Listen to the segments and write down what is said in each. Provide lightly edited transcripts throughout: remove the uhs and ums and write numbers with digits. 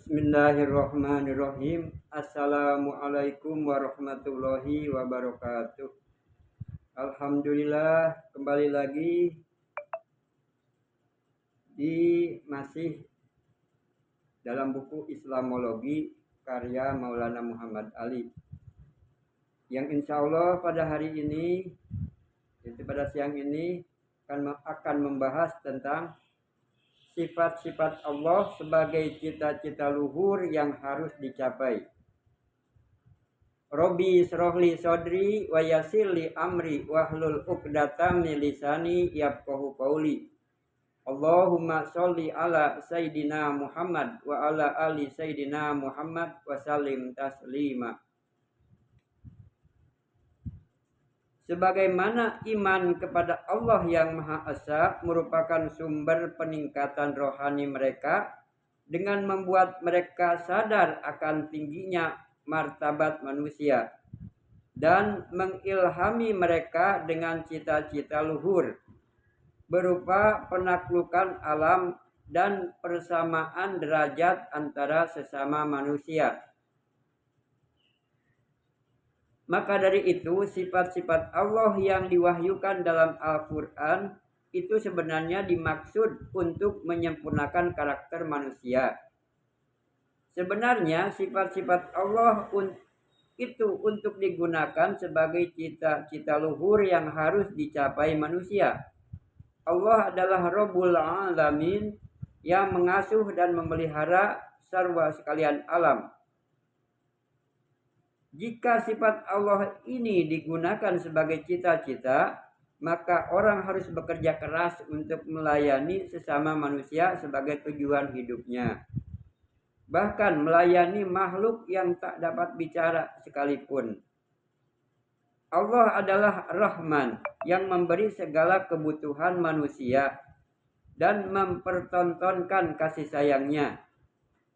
Bismillahirrahmanirrahim. Assalamualaikum warahmatullahi wabarakatuh. Alhamdulillah, kembali lagi di masih dalam buku Islamologi karya Maulana Muhammad Ali, yang insya Allah pada hari ini, yaitu pada siang ini, akan membahas tentang sifat-sifat Allah sebagai cita-cita luhur yang harus dicapai. Robi srohli sodri wa yassirli amri wahlul uqdatam min lisani yafqahu qawli. Allahumma sholli ala sayyidina Muhammad wa ala ali sayyidina Muhammad wa sallim taslima. Sebagaimana iman kepada Allah yang Maha Esa merupakan sumber peningkatan rohani mereka dengan membuat mereka sadar akan tingginya martabat manusia dan mengilhami mereka dengan cita-cita luhur berupa penaklukan alam dan persamaan derajat antara sesama manusia. Maka dari itu, sifat-sifat Allah yang diwahyukan dalam Al-Quran itu sebenarnya dimaksud untuk menyempurnakan karakter manusia. Sebenarnya sifat-sifat Allah itu untuk digunakan sebagai cita-cita luhur yang harus dicapai manusia. Allah adalah Rabbul Alamin yang mengasuh dan memelihara sarwa sekalian alam. Jika sifat Allah ini digunakan sebagai cita-cita, maka orang harus bekerja keras untuk melayani sesama manusia sebagai tujuan hidupnya. Bahkan melayani makhluk yang tak dapat bicara sekalipun. Allah adalah Rahman yang memberi segala kebutuhan manusia dan mempertontonkan kasih sayangnya.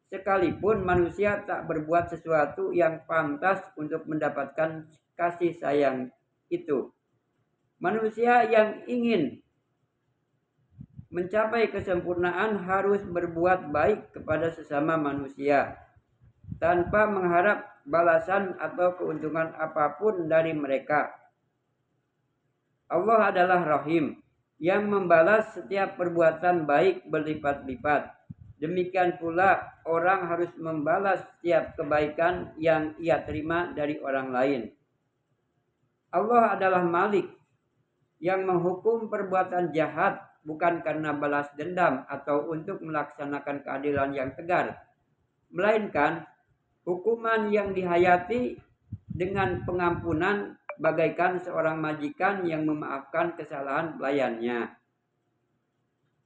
Sekalipun manusia tak berbuat sesuatu yang pantas untuk mendapatkan kasih sayang itu. Manusia yang ingin mencapai kesempurnaan harus berbuat baik kepada sesama manusia tanpa mengharap balasan atau keuntungan apapun dari mereka. Allah adalah Rahim yang membalas setiap perbuatan baik berlipat-lipat. Demikian pula orang harus membalas setiap kebaikan yang ia terima dari orang lain. Allah adalah Malik yang menghukum perbuatan jahat bukan karena balas dendam atau untuk melaksanakan keadilan yang tegar, melainkan hukuman yang dihayati dengan pengampunan bagaikan seorang majikan yang memaafkan kesalahan pelayannya.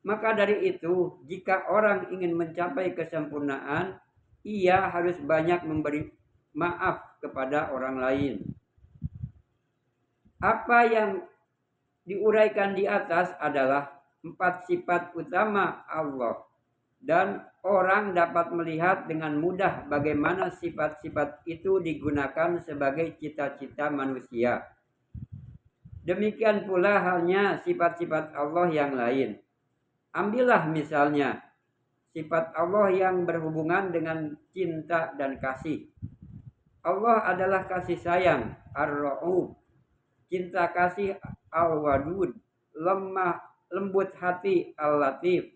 Maka dari itu, jika orang ingin mencapai kesempurnaan, ia harus banyak memberi maaf kepada orang lain. Apa yang diuraikan di atas adalah 4 sifat utama Allah, dan orang dapat melihat dengan mudah bagaimana sifat-sifat itu digunakan sebagai cita-cita manusia. Demikian pula halnya sifat-sifat Allah yang lain. Ambillah misalnya sifat Allah yang berhubungan dengan cinta dan kasih. Allah adalah kasih sayang, Ar-Ra'uf, cinta kasih Al-Wadud, lembut hati Al-Latif,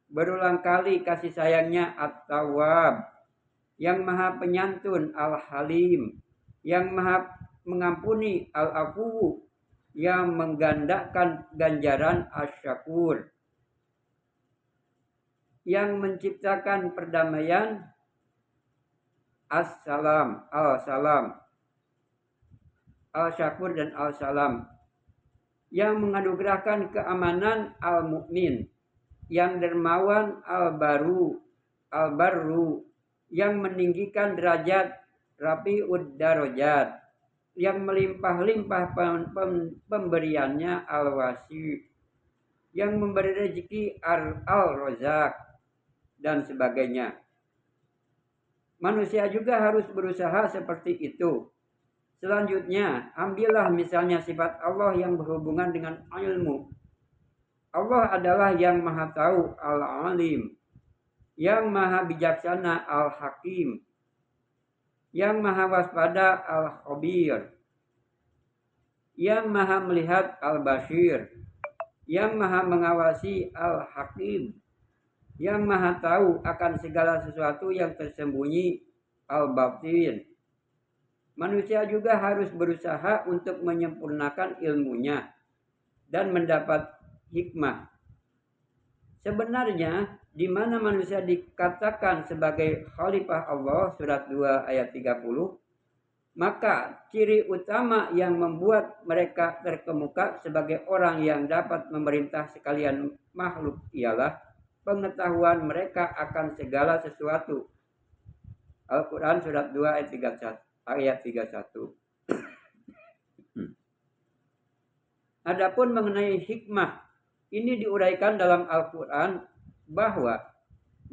berulang kali kasih sayangnya At-Tawwab, yang maha penyantun Al-Halim, yang maha mengampuni Al-Afu, yang menggandakan ganjaran Asy-Syakur, yang menciptakan perdamaian As-Salam, Al-Salam, Al-Syakur dan Al-Salam, yang menganugerahkan keamanan Al-Mu'min, yang dermawan Al-Barru, yang meninggikan derajat Rafi'ud Darajat, yang melimpah-limpah pemberiannya Al-Wasi, yang memberi rezeki Al-Razak, dan sebagainya. Manusia juga harus berusaha seperti itu. Selanjutnya, ambillah misalnya sifat Allah yang berhubungan dengan ilmu. Allah adalah yang maha tahu, Al-Alim, yang maha bijaksana al-hakim, yang maha waspada al-khabir, yang maha melihat al-basir, yang maha mengawasi al-hakim, yang maha tahu akan segala sesuatu yang tersembunyi al-batin. Manusia juga harus berusaha untuk menyempurnakan ilmunya dan mendapat hikmah. Sebenarnya di mana manusia dikatakan sebagai khalifah Allah, surat 2 ayat 30, maka ciri utama yang membuat mereka terkemuka sebagai orang yang dapat memerintah sekalian makhluk ialah pengetahuan mereka akan segala sesuatu. Al-Quran surat 2 ayat 31. Adapun mengenai hikmah, ini diuraikan dalam Al-Quran bahwa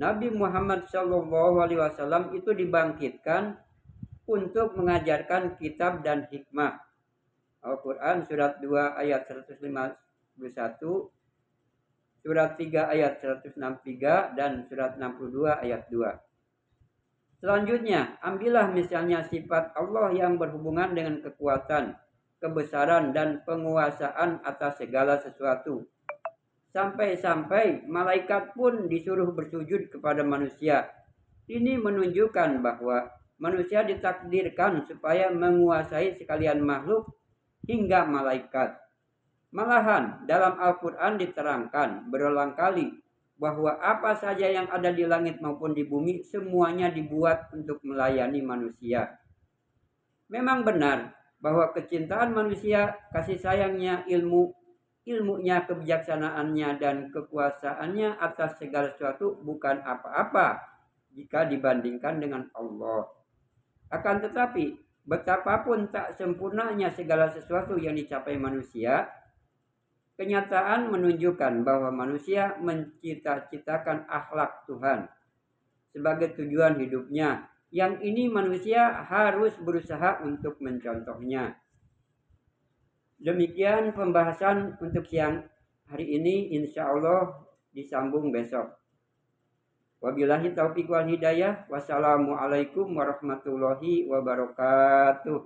Nabi Muhammad SAW itu dibangkitkan untuk mengajarkan kitab dan hikmah. Al-Quran surat 2 ayat 151, surat 3 ayat 163, dan surat 62 ayat 2. Selanjutnya, ambillah misalnya sifat Allah yang berhubungan dengan kekuatan, kebesaran, dan penguasaan atas segala sesuatu. Sampai-sampai malaikat pun disuruh bersujud kepada manusia. Ini menunjukkan bahwa manusia ditakdirkan supaya menguasai sekalian makhluk hingga malaikat. Malahan dalam Al-Quran diterangkan berulang kali bahwa apa saja yang ada di langit maupun di bumi semuanya dibuat untuk melayani manusia. Memang benar bahwa kecintaan manusia, kasih sayangnya, ilmunya, kebijaksanaannya, dan kekuasaannya atas segala sesuatu bukan apa-apa jika dibandingkan dengan Allah. Akan tetapi, betapapun tak sempurnanya segala sesuatu yang dicapai manusia, kenyataan menunjukkan bahwa manusia mencita-citakan akhlak Tuhan sebagai tujuan hidupnya. Yang ini manusia harus berusaha untuk mencontohnya. Demikian pembahasan untuk siang hari ini, insya Allah disambung besok. Wabillahi taufiq wal hidayah. Wassalamualaikum warahmatullahi wabarakatuh.